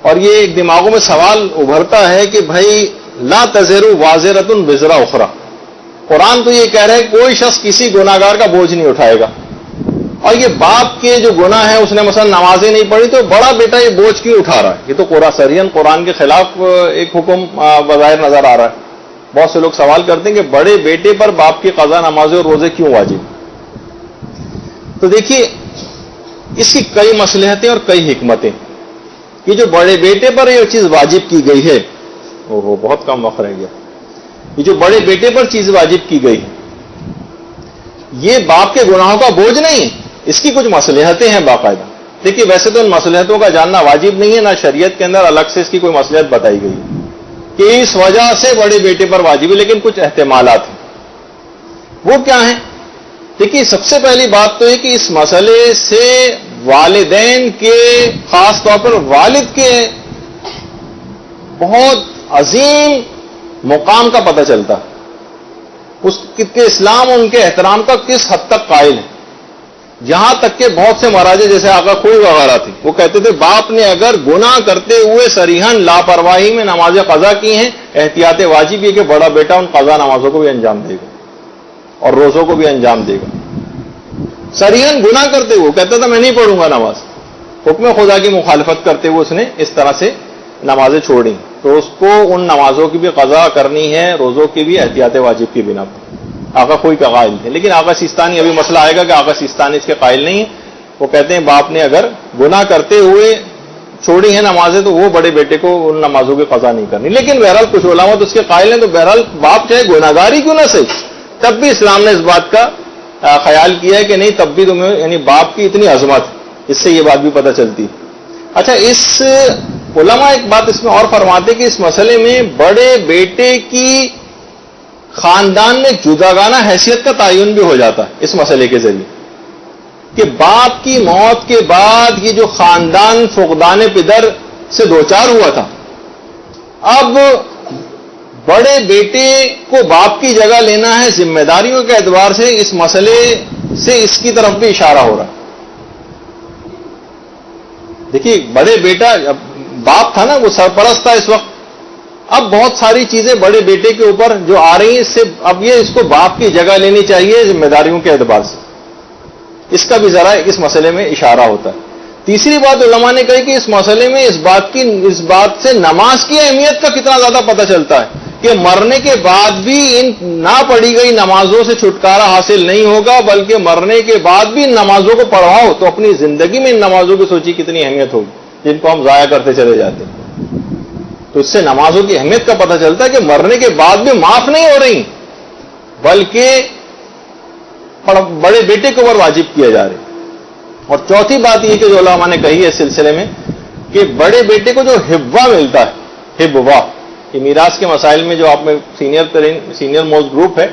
اور یہ ایک دماغوں میں سوال ابھرتا ہے کہ بھائی لا تزر وازرۃ وزر اخری، قرآن تو یہ کہہ رہا ہے کوئی شخص کسی گناہگار کا بوجھ نہیں اٹھائے گا، اور یہ باپ کے جو گناہ ہے اس نے مثلا نمازیں نہیں پڑھی تو بڑا بیٹا یہ بوجھ کیوں اٹھا رہا ہے؟ یہ تو صریحاً قرآن کے خلاف ایک حکم بظاہر نظر آ رہا ہے۔ بہت سے لوگ سوال کرتے ہیں کہ بڑے بیٹے پر باپ کی قضا نمازیں اور روزے کیوں واجب؟ تو دیکھیے اس کی کئی مصلحتیں اور کئی حکمتیں۔ یہ جو بڑے بیٹے پر یہ چیز واجب کی گئی ہے، بہت کم وقت رہ گیا، یہ جو بڑے بیٹے پر چیز واجب کی گئی ہے یہ باپ کے گناہوں کا بوجھ نہیں ہے، اس کی کچھ مصلحتیں ہیں باقاعدہ۔ دیکھیے ویسے تو ان مصلحتوں کا جاننا واجب نہیں ہے، نہ شریعت کے اندر الگ سے اس کی کوئی مصلحت بتائی گئی ہے کہ اس وجہ سے بڑے بیٹے پر واجب ہے، لیکن کچھ احتمالات ہیں۔ وہ کیا ہیں؟ دیکھیے سب سے پہلی بات تو یہ کہ اس مسئلے سے والدین کے، خاص طور پر والد کے بہت عظیم مقام کا پتہ چلتا ہے، اس کے اسلام ان کے احترام کا کس حد تک قائل ہے۔ یہاں تک کہ بہت سے مراجع جیسے آقا خوئی وغیرہ تھے، وہ کہتے تھے باپ نے اگر گناہ کرتے ہوئے صریحاً لاپرواہی میں نمازیں قضا کی ہیں، احتیاط واجب یہ کہ بڑا بیٹا ان قضا نمازوں کو بھی انجام دے گا اور روزوں کو بھی انجام دے گا۔ صریحاً گناہ کرتے ہوئے کہتا تھا میں نہیں پڑھوں گا نماز، حکم خدا کی مخالفت کرتے ہوئے اس نے اس طرح سے نمازیں چھوڑی، تو اس کو ان نمازوں کی بھی قضا کرنی ہے، روزوں کی بھی احتیاط واجب کی بنا پر۔ آقا کوئی کا قائل تھے، لیکن آقا سیستانی، ابھی مسئلہ آئے گا کہ آقا سیستانی اس کے قائل نہیں ہیں۔ وہ کہتے ہیں باپ نے اگر گناہ کرتے ہوئے چھوڑی ہیں نمازیں تو وہ بڑے بیٹے کو ان نمازوں کی قضا نہیں کرنی، لیکن بہرحال کچھ علماء تو اس کے قائل ہیں، تو بہرحال باپ چاہے گناہگار ہی کیوں نہ صحیح، تب بھی اسلام نے اس بات کا خیال کیا ہے کہ نہیں، تب بھی تمہیں یعنی باپ کی اتنی عظمت، اس سے یہ بات بھی پتہ چلتی ہے۔ اچھا، اس علماء ایک بات اس میں اور فرماتے کہ اس مسئلے میں بڑے بیٹے کی خاندان میں جداگانہ حیثیت کا تعین بھی ہو جاتا ہے اس مسئلے کے ذریعے، کہ باپ کی موت کے بعد یہ جو خاندان فقدان پدر سے دوچار ہوا تھا، اب بڑے بیٹے کو باپ کی جگہ لینا ہے ذمہ داریوں کے اعتبار سے، اس مسئلے سے اس کی طرف بھی اشارہ ہو رہا ہے۔ دیکھیے بڑے بیٹا باپ تھا نا، وہ سرپرست تھا اس وقت، اب بہت ساری چیزیں بڑے بیٹے کے اوپر جو آ رہی ہیں، اس سے اب یہ اس کو باپ کی جگہ لینی چاہیے ذمہ داریوں کے اعتبار سے، اس کا بھی ذرا اس مسئلے میں اشارہ ہوتا ہے۔ تیسری بات علماء نے کہی کہ اس مسئلے میں اس بات سے نماز کی اہمیت کا کتنا زیادہ پتہ چلتا ہے کہ مرنے کے بعد بھی ان نہ پڑھی گئی نمازوں سے چھٹکارا حاصل نہیں ہوگا، بلکہ مرنے کے بعد بھی ان نمازوں کو پڑھواؤ تو اپنی زندگی میں ان نمازوں کی سوچی کتنی اہمیت ہوگی جن کو ہم ضائع کرتے چلے جاتے ہیں۔ تو اس سے نمازوں کی اہمیت کا پتہ چلتا ہے کہ مرنے کے بعد بھی معاف نہیں ہو رہی، بلکہ بڑے بیٹے کے اوپر واجب کیا جا رہا ہے۔ اور چوتھی بات یہ کہ جو علماء نے کہی ہے اس سلسلے میں کہ بڑے بیٹے کو جو حبوہ ملتا ہے، حبوہ، یہ میراث کے مسائل میں جو آپ میں سینئر موسٹ گروپ ہے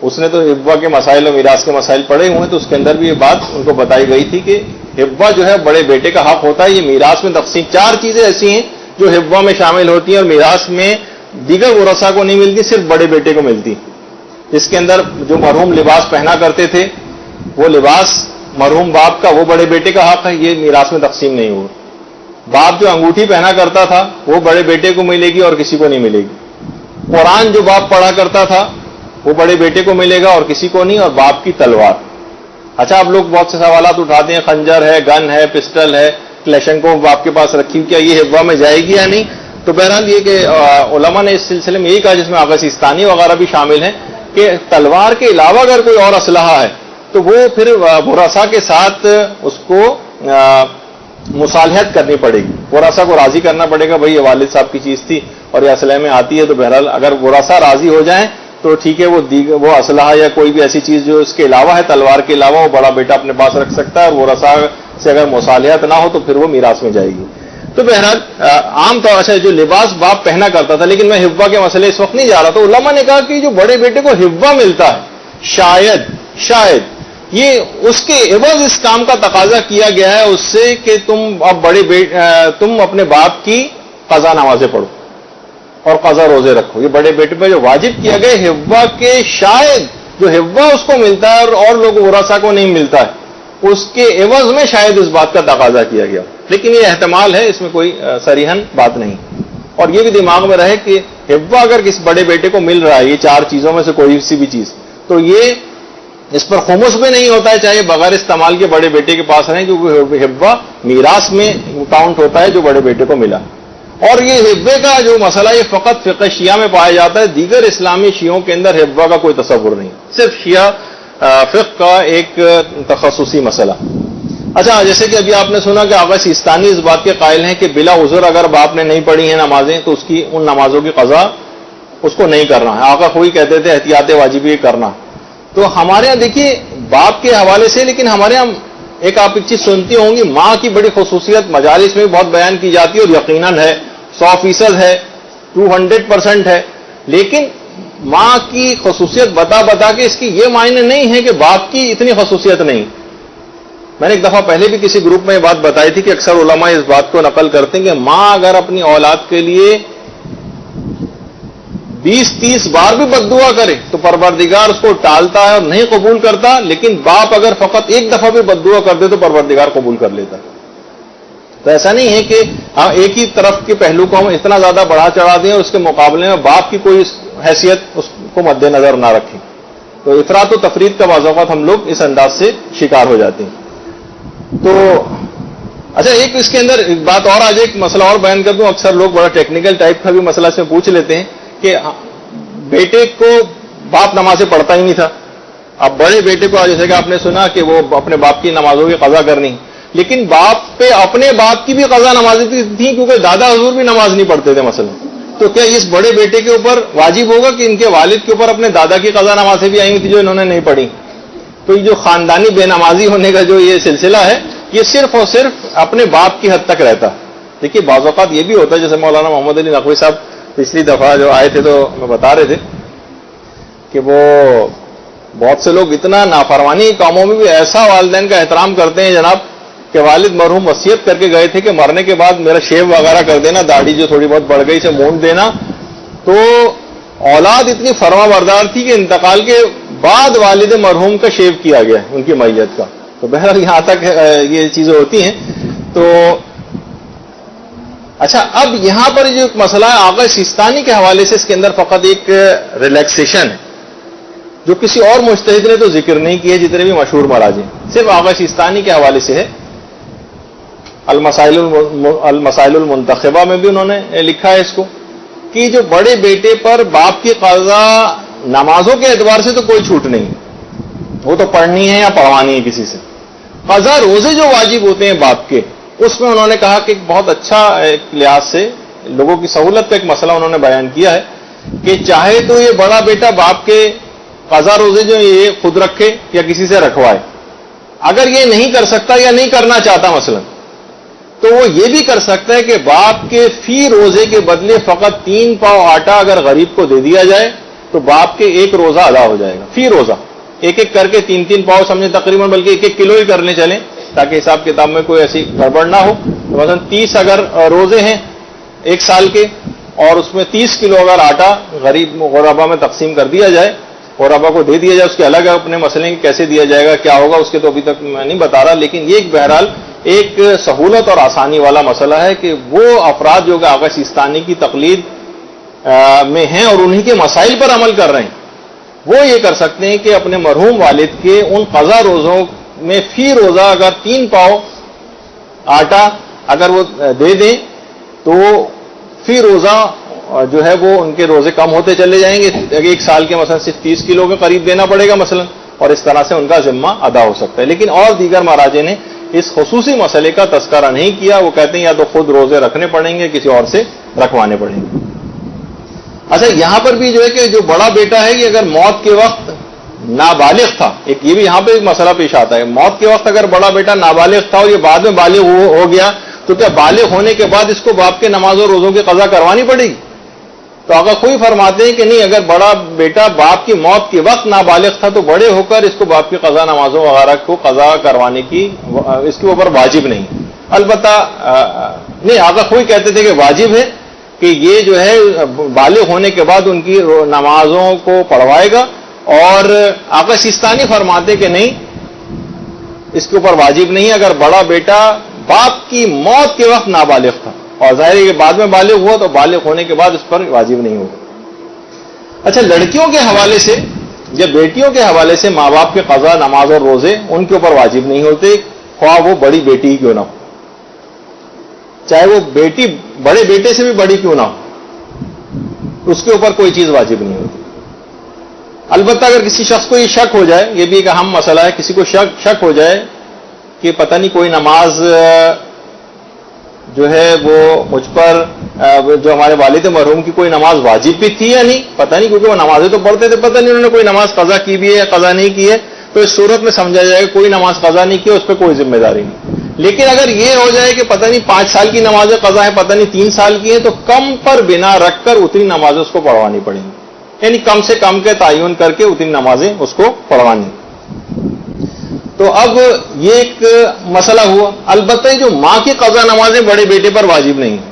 اس نے تو حبوہ کے مسائل اور میراث کے مسائل پڑھے ہوئے ہیں، تو اس کے اندر بھی یہ بات ان کو بتائی گئی تھی کہ حبوہ جو ہے بڑے بیٹے کا حق ہوتا ہے۔ یہ میراث میں تقسیم 4 چیزیں ایسی ہیں جو حبوہ میں شامل ہوتی ہیں اور میراث میں دیگر ورثاء کو نہیں ملتی، صرف بڑے بیٹے کو ملتی۔ اس کے اندر جو مرحوم لباس پہنا کرتے تھے وہ لباس مرحوم باپ کا، وہ بڑے بیٹے کا حق ہے، یہ میراث میں تقسیم نہیں ہوا۔ باپ جو انگوٹھی پہنا کرتا تھا وہ بڑے بیٹے کو ملے گی اور کسی کو نہیں ملے گی۔ قرآن جو باپ پڑھا کرتا تھا وہ بڑے بیٹے کو ملے گا اور کسی کو نہیں، اور باپ کی تلوار۔ اچھا، آپ لوگ بہت سے سوالات اٹھاتے ہیں، خنجر ہے، گن ہے، پسٹل ہے، کلیشنکوف باپ کے پاس رکھی، کیا یہ حبوہ میں جائے گی یا نہیں؟ تو بہرحال یہ کہ علماء نے اس سلسلے میں یہی کہا، جس میں آغا سیستانی وغیرہ بھی شامل ہیں، کہ تلوار کے علاوہ اگر کوئی اور اسلحہ ہے تو وہ پھر ورثاء کے ساتھ اس کو مصالحت کرنی پڑے گی، ورثاء کو راضی کرنا پڑے گا، بھئی یہ والد صاحب کی چیز تھی اور یہ اسلحے میں آتی ہے، تو بہرحال اگر ورثاء راضی ہو جائیں تو ٹھیک ہے، وہ اسلحہ یا کوئی بھی ایسی چیز جو اس کے علاوہ ہے، تلوار کے علاوہ، وہ بڑا بیٹا اپنے پاس رکھ سکتا ہے، اور ورثاء سے اگر مصالحت نہ ہو تو پھر وہ میراث میں جائے گی۔ تو بہرحال عام طور سے جو لباس باپ پہنا کرتا تھا، لیکن میں حبوہ کے مسئلے اس وقت نہیں جا رہا، تو علماء نے کہا کہ جو بڑے بیٹے کو حبوہ ملتا ہے، شاید یہ اس کے عوض اس کام کا تقاضا کیا گیا ہے اس سے کہ تم اپنے باپ کی قضا نمازیں پڑھو اور قضا روزے رکھو۔ یہ بڑے بیٹے پہ جو واجب کیا گیا حبوہ کے، شاید جو حبوہ اس کو ملتا ہے اور لوگوں ورثاء کو نہیں ملتا ہے، اس کے عوض میں شاید اس بات کا تقاضا کیا گیا۔ لیکن یہ احتمال ہے، اس میں کوئی صریحاً بات نہیں. اور یہ بھی دماغ میں رہے کہ حبہ اگر کس بڑے بیٹے کو مل رہا ہے یہ 4 چیزوں میں سے کوئی سی بھی چیز، تو یہ اس پر خمس بھی نہیں ہوتا ہے چاہے بغیر استعمال کے بڑے بیٹے کے پاس رہیں، کیونکہ حبہ میراث میں کاؤنٹ ہوتا ہے جو بڑے بیٹے کو ملا. اور یہ حبے کا جو مسئلہ یہ فقط فقہ شیعہ میں پایا جاتا ہے، دیگر اسلامی شیعوں کے اندر حبہ کا کوئی تصور نہیں، صرف شیعہ فقہ کا ایک تخصصی مسئلہ. اچھا، جیسے کہ ابھی آپ نے سنا کہ آغا سیستانی اس بات کے قائل ہیں کہ بلا عذر اگر باپ نے نہیں پڑھی ہیں نمازیں تو اس کی ان نمازوں کی قضا اس کو نہیں کرنا ہے. آقا خوئی کہتے تھے احتیاط واجبی کرنا. تو ہمارے ہاں دیکھیے باپ کے حوالے سے، لیکن ہمارے ہاں ایک آپ ایک چیز سنتی ہوں گی، ماں کی بڑی خصوصیت مجالس میں بہت بیان کی جاتی ہے اور یقیناً ہے، 100% ہے، 200% ہے. لیکن ماں کی خصوصیت بتا کے اس کی یہ معنی نہیں ہے کہ باپ کی اتنی خصوصیت نہیں. میں نے ایک دفعہ پہلے بھی کسی گروپ میں یہ بات بتائی تھی کہ اکثر علماء اس بات کو نقل کرتے ہیں کہ ماں اگر اپنی اولاد کے لیے 20-30 بار بھی بد دعا کرے تو پروردگار اس کو ٹالتا ہے اور نہیں قبول کرتا، لیکن باپ اگر فقط ایک دفعہ بھی بد دعا کر دے تو پروردگار قبول کر لیتا ہے. تو ایسا نہیں ہے کہ ایک ہی طرف کے پہلو کو ہم اتنا زیادہ بڑھا چڑھا دیں اور اس کے مقابلے میں باپ کی کوئی حیثیت اس کو مد نظر نہ رکھیں. تو افراط و تفرید کا بعض اوقات ہم لوگ اس انداز سے شکار ہو جاتے ہیں. تو اچھا، ایک اس کے اندر ایک بات اور آج ایک مسئلہ اور بیان کر دوں. اکثر لوگ بڑا ٹیکنیکل ٹائپ کا بھی مسئلہ سے پوچھ لیتے ہیں کہ بیٹے کو باپ نمازیں پڑھتا ہی نہیں تھا. اب بڑے بیٹے کو جیسے کہ آپ نے سنا کہ وہ اپنے باپ کی نمازوں کی قضا کرنی، لیکن باپ پہ اپنے باپ کی بھی قضا نمازیں تھیں کیونکہ دادا حضور بھی نماز نہیں پڑھتے تھے مثلا. تو کیا اس بڑے بیٹے کے اوپر واجب ہوگا کہ ان کے والد کے اوپر اپنے دادا کی قضا نمازیں بھی آئیں گی جو انہوں نے نہیں پڑھی؟ تو یہ جو خاندانی بے نمازی ہونے کا جو یہ سلسلہ ہے یہ صرف اور صرف اپنے باپ کی حد تک رہتا. دیکھیے بعض اوقات یہ بھی ہوتا ہے، جیسے مولانا محمد علی نقوی صاحب پچھلی دفعہ جو آئے تھے تو میں بتا رہے تھے کہ وہ بہت سے لوگ اتنا نافرمانی کاموں میں بھی ایسا والدین کا احترام کرتے ہیں جناب کہ والد مرحوم وصیت کر کے گئے تھے کہ مرنے کے بعد میرا شیو وغیرہ کر دینا، داڑھی جو تھوڑی بہت بڑھ گئی سے مونڈ دینا. تو اولاد اتنی فرما بردار تھی کہ انتقال کے بعد والد مرحوم کا شیو کیا گیا ان کی میت کا. تو بہرحال یہاں تک یہ چیزیں ہوتی ہیں. تو اچھا، اب یہاں پر جو مسئلہ ہے آغا سیستانی کے حوالے سے، اس کے اندر فقط ایک ریلیکسیشن ہے جو کسی اور مجتہد نے تو ذکر نہیں کیا، جتنے بھی مشہور مراجع صرف آغا سیستانی کے حوالے سے ہے. المسائل المنتخبہ میں بھی انہوں نے لکھا ہے اس کو کہ جو بڑے بیٹے پر باپ کی قضا نمازوں کے اعتبار سے تو کوئی چھوٹ نہیں، وہ تو پڑھنی ہے یا پڑھوانی ہے کسی سے. قضا روزے جو واجب ہوتے ہیں باپ کے، اس میں انہوں نے کہا کہ بہت اچھا ایک لحاظ سے لوگوں کی سہولت کا ایک مسئلہ انہوں نے بیان کیا ہے کہ چاہے تو یہ بڑا بیٹا باپ کے قضا روزے جو یہ خود رکھے یا کسی سے رکھوائے. اگر یہ نہیں کر سکتا یا نہیں کرنا چاہتا مثلا، تو وہ یہ بھی کر سکتا ہے کہ باپ کے فی روزے کے بدلے فقط 3 پاؤ آٹا اگر غریب کو دے دیا جائے تو باپ کے 1 روزہ ادا ہو جائے گا. فی روزہ ایک ایک کر کے 3 پاؤ سمجھے تقریباً، بلکہ 1 کلو ہی کرنے چلیں تاکہ حساب کتاب میں کوئی ایسی گڑبڑ نہ ہو. تو مثلا 30 اگر روزے ہیں 1 سال کے اور اس میں 30 کلو اگر آٹا غریب غربا میں تقسیم کر دیا جائے، غربا کو دے دیا جائے، اس کے الگ اپنے مسئلے کی کیسے دیا جائے گا کیا ہوگا اس کے تو ابھی تک میں نہیں بتا رہا، لیکن یہ ایک بہرحال ایک سہولت اور آسانی والا مسئلہ ہے کہ وہ افراد جو کہ آغا سیستانی کی تقلید میں ہیں اور انہی کے مسائل پر عمل کر رہے ہیں، وہ یہ کر سکتے ہیں کہ اپنے مرحوم والد کے ان قضا روزوں میں فی روزہ اگر 3 پاؤ آٹا اگر وہ دے دیں تو فی روزہ جو ہے وہ ان کے روزے کم ہوتے چلے جائیں گے. 1 سال کے مثلا صرف 30 کلو کے قریب دینا پڑے گا مثلا، اور اس طرح سے ان کا ذمہ ادا ہو سکتا ہے. لیکن اور دیگر مراجع نے اس خصوصی مسئلے کا تذکرہ نہیں کیا. وہ کہتے ہیں یا تو خود روزے رکھنے پڑیں گے، کسی اور سے رکھوانے پڑیں گے. اچھا، یہاں پر بھی جو ہے کہ جو بڑا بیٹا ہے یہ اگر موت کے وقت نابالغ تھا، ایک یہ بھی یہاں پہ ایک مسئلہ پیش آتا ہے. موت کے وقت اگر بڑا بیٹا نابالغ تھا اور یہ بعد میں بالغ ہو گیا تو کیا بالغ ہونے کے بعد اس کو باپ کے نماز اور روزوں کی قضا کروانی پڑے گی؟ تو اگر کوئی فرماتے ہیں کہ نہیں، اگر بڑا بیٹا باپ کی موت کے وقت نابالغ تھا تو بڑے ہو کر اس کو باپ کی قضا نمازوں وغیرہ کو قضا کروانے کی اس کے اوپر واجب نہیں. البتہ نہیں، آقا کوئی کہتے تھے کہ واجب ہے کہ یہ جو ہے بالغ ہونے کے بعد ان کی نمازوں کو پڑھوائے گا. اور آقا سیستانی فرماتے کہ نہیں، اس کے اوپر واجب نہیں. اگر بڑا بیٹا باپ کی موت کے وقت نابالغ تھا، اور ظاہر ہے کہ بعد میں بالغ ہوا تو بالغ ہونے کے بعد اس پر واجب نہیں ہوگا۔ اچھا، لڑکیوں کے حوالے سے یا بیٹیوں کے حوالے سے ماں باپ کے قضا نماز اور روزے ان کے اوپر واجب نہیں ہوتے، خواہ وہ بڑی بیٹی ہی کیوں نہ ہو، چاہے وہ بیٹی بڑے بیٹے سے بھی بڑی کیوں نہ ہو، اس کے اوپر کوئی چیز واجب نہیں ہوتی۔ البتہ اگر کسی شخص کو یہ شک ہو جائے، یہ بھی ایک اہم مسئلہ ہے، کسی کو شک ہو جائے کہ پتہ نہیں کوئی نماز جو ہے وہ مجھ پر جو ہمارے والد مرحوم کی کوئی نماز واجب بھی تھی یا نہیں، پتہ نہیں، کیونکہ وہ نمازیں تو پڑھتے تھے، پتہ نہیں انہوں نے کوئی نماز قضا کی بھی ہے یا قضا نہیں کی ہے، تو اس صورت میں سمجھا جائے کہ کوئی نماز قضا نہیں کی، اس پہ کوئی ذمہ داری نہیں۔ لیکن اگر یہ ہو جائے کہ پتہ نہیں 5 سال کی نمازیں قضا ہیں، پتہ نہیں 3 سال کی ہیں، تو کم پر بنا رکھ کر اتنی نمازیں اس کو پڑھوانی پڑیں گی، یعنی کم سے کم کے تعین کر کے اتنی نمازیں اس کو پڑھوانی۔ تو اب یہ ایک مسئلہ ہوا۔ البتہ جو ماں کی قضا نمازیں بڑے بیٹے پر واجب نہیں ہیں،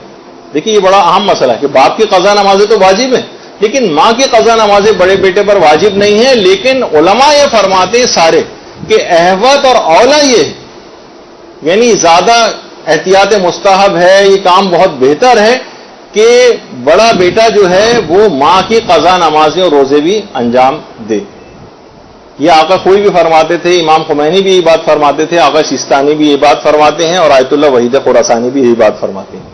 دیکھیے یہ بڑا اہم مسئلہ ہے کہ باپ کی قضا نمازیں تو واجب ہیں، لیکن ماں کی قضا نمازیں بڑے بیٹے پر واجب نہیں ہیں۔ لیکن علماء یہ فرماتے ہیں سارے کہ احوط اور اولا یہ، یعنی زیادہ احتیاط مستحب ہے، یہ کام بہت بہتر ہے کہ بڑا بیٹا جو ہے وہ ماں کی قضا نمازیں اور روزے بھی انجام دے۔ یہ آقا کوئی بھی فرماتے تھے، امام خمینی بھی یہ بات فرماتے تھے، آقا سیستانی بھی یہ بات فرماتے ہیں، اور آیت اللہ وحید خراسانی بھی یہی بات فرماتے ہیں۔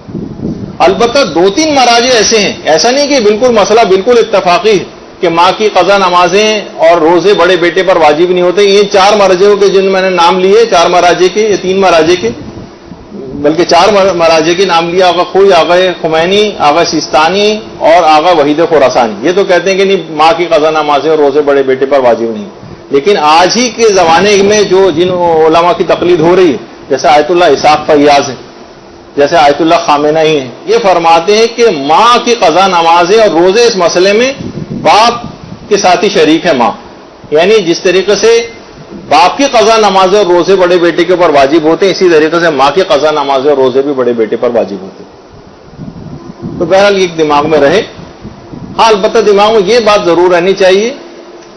البتہ 2-3 مراجع ایسے ہیں، ایسا نہیں کہ بالکل مسئلہ بالکل اتفاقی ہے کہ ماں کی قضا نمازیں اور روزے بڑے بیٹے پر واجب نہیں ہوتے۔ یہ 4 مراجعوں کے جن میں نے نام لیے، 4 مراجع کے، یہ 3 مراجع کے، بلکہ 4 مراجع کے نام لیا، آقا خوئی، آقا خمینی، آقا سیستانی اور آقا وحید خراسانی۔ یہ تو کہتے ہیں کہ نہیں، ماں کی قضا نمازیں اور روزے بڑے بیٹے پر واجب نہیں۔ لیکن آج ہی کے زمانے میں جن علماء کی تقلید ہو رہی ہے، جیسے آیت اللہ اسحاق فیاض ہے، جیسے آیت اللہ خامنہئی ہیں، یہ فرماتے ہیں کہ ماں کی قضا نمازیں اور روزے اس مسئلے میں باپ کے ساتھ ہی شریک ہے ماں، یعنی جس طریقے سے باپ کی قضا نمازیں اور روزے بڑے بیٹے کے اوپر واجب ہوتے ہیں، اسی طریقے سے ماں کی قضا نمازیں اور روزے بھی بڑے بیٹے پر واجب ہوتے ہیں۔ تو بہرحال یہ دماغ میں رہے۔ ہاں، البتہ دماغ میں یہ بات ضرور رہنی چاہیے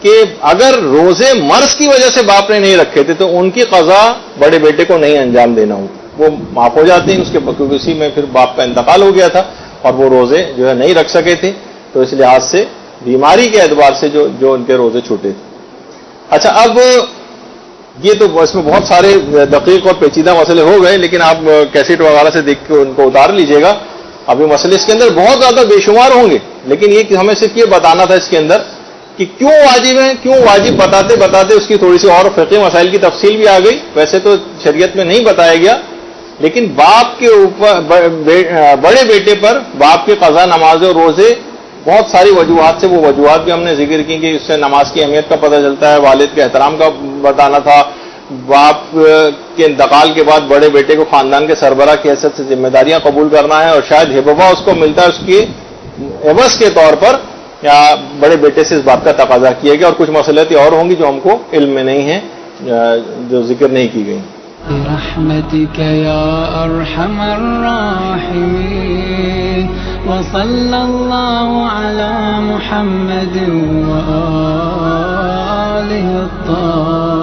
کہ اگر روزے مرض کی وجہ سے باپ نے نہیں رکھے تھے تو ان کی قضا بڑے بیٹے کو نہیں انجام دینا ہوتا، وہ معاف ہو جاتے ہیں اس کے، کیونکہ اسی میں پھر باپ کا انتقال ہو گیا تھا اور وہ روزے جو ہے نہیں رکھ سکے تھے، تو اس لحاظ سے بیماری کے اعتبار سے جو ان کے روزے چھوٹے تھے۔ اچھا، اب یہ تو اس میں بہت سارے دقیق اور پیچیدہ مسئلے ہو گئے، لیکن آپ کیسٹ وغیرہ سے دیکھ کے ان کو اتار لیجئے گا۔ اب یہ مسئلے اس کے اندر بہت زیادہ بے شمار ہوں گے، لیکن یہ کہ ہمیں صرف یہ بتانا تھا اس کے اندر کہ کیوں واجب ہیں، کیوں واجب بتاتے اس کی تھوڑی سی اور فقہی مسائل کی تفصیل بھی آ گئی۔ ویسے تو شریعت میں نہیں بتایا گیا، لیکن باپ کے اوپر بڑے بیٹے پر باپ کی قضا نماز اور روزے بہت ساری وجوہات سے، وہ وجوہات بھی ہم نے ذکر کی کہ اس سے نماز کی اہمیت کا پتہ چلتا ہے، والد کے احترام کا بتانا تھا، باپ کے انتقال کے بعد بڑے بیٹے کو خاندان کے سربراہ کی حیثیت سے ذمہ داریاں قبول کرنا ہے، اور شاید ہبہ اس کو ملتا ہے اس کی عوض کے طور پر، یا بڑے بیٹے سے اس بات کا تقاضا کیا گیا، اور کچھ مسئلے اور ہوں گی جو ہم کو علم میں نہیں ہیں، جو ذکر نہیں کی گئی۔ برحمتك يا أرحم الراحمين وصلى الله على محمد وآله الطاهرين